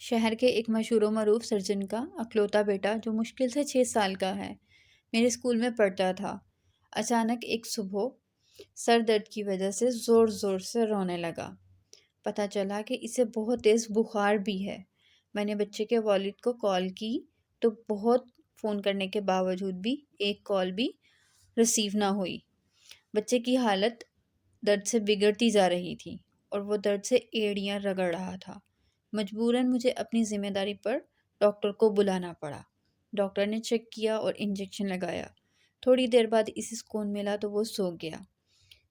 شہر کے ایک مشہور و معروف سرجن کا اکلوتا بیٹا جو مشکل سے 6 سال کا ہے میرے اسکول میں پڑھتا تھا۔ اچانک ایک صبح سر درد کی وجہ سے زور زور سے رونے لگا۔ پتہ چلا کہ اسے بہت تیز بخار بھی ہے۔ میں نے بچے کے والد کو کال کی تو بہت فون کرنے کے باوجود بھی ایک کال بھی ریسیو نہ ہوئی۔ بچے کی حالت درد سے بگڑتی جا رہی تھی اور وہ درد سے ایڑیاں رگڑ رہا تھا۔ مجبوراً مجھے اپنی ذمہ داری پر ڈاکٹر کو بلانا پڑا۔ ڈاکٹر نے چیک کیا اور انجیکشن لگایا۔ تھوڑی دیر بعد اسے سکون ملا تو وہ سو گیا۔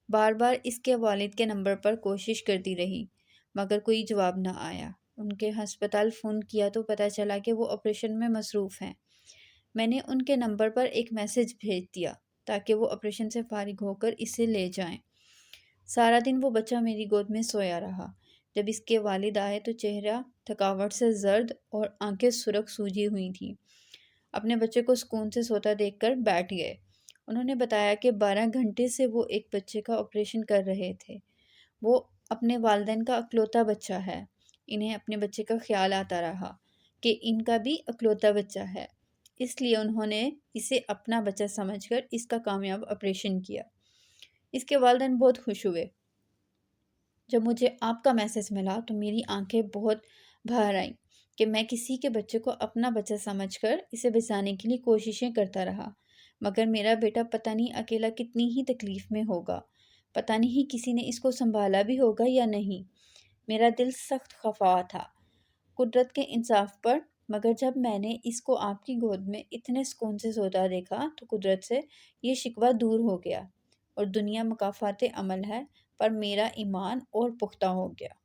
بار بار اس کے والد کے نمبر پر کوشش کرتی رہی مگر کوئی جواب نہ آیا۔ ان کے ہسپتال فون کیا تو پتہ چلا کہ وہ آپریشن میں مصروف ہیں۔ میں نے ان کے نمبر پر ایک میسج بھیج دیا تاکہ وہ آپریشن سے فارغ ہو کر اسے لے جائیں۔ سارا دن وہ بچہ میری گود میں سویا رہا۔ جب اس کے والد آئے تو چہرہ تھکاوٹ سے زرد اور آنکھیں سرخ سوجی ہوئی تھیں۔ اپنے بچے کو سکون سے سوتا دیکھ کر بیٹھ گئے۔ انہوں نے بتایا کہ 12 گھنٹے سے وہ ایک بچے کا آپریشن کر رہے تھے۔ وہ اپنے والدین کا اکلوتا بچہ ہے۔ انہیں اپنے بچے کا خیال آتا رہا کہ ان کا بھی اکلوتا بچہ ہے، اس لیے انہوں نے اسے اپنا بچہ سمجھ کر اس کا کامیاب آپریشن کیا۔ اس کے والدین بہت خوش ہوئے۔ جب مجھے آپ کا میسج ملا تو میری آنکھیں بہت بھر آئیں کہ میں کسی کے بچے کو اپنا بچہ سمجھ کر اسے بچانے کے لیے کوششیں کرتا رہا، مگر میرا بیٹا پتہ نہیں اکیلا کتنی ہی تکلیف میں ہوگا، پتہ نہیں کسی نے اس کو سنبھالا بھی ہوگا یا نہیں۔ میرا دل سخت خفا تھا قدرت کے انصاف پر، مگر جب میں نے اس کو آپ کی گود میں اتنے سکون سے سوتا دیکھا تو قدرت سے یہ شکوہ دور ہو گیا اور دنیا مکافات عمل ہے پر میرا ایمان اور پختہ ہو گیا۔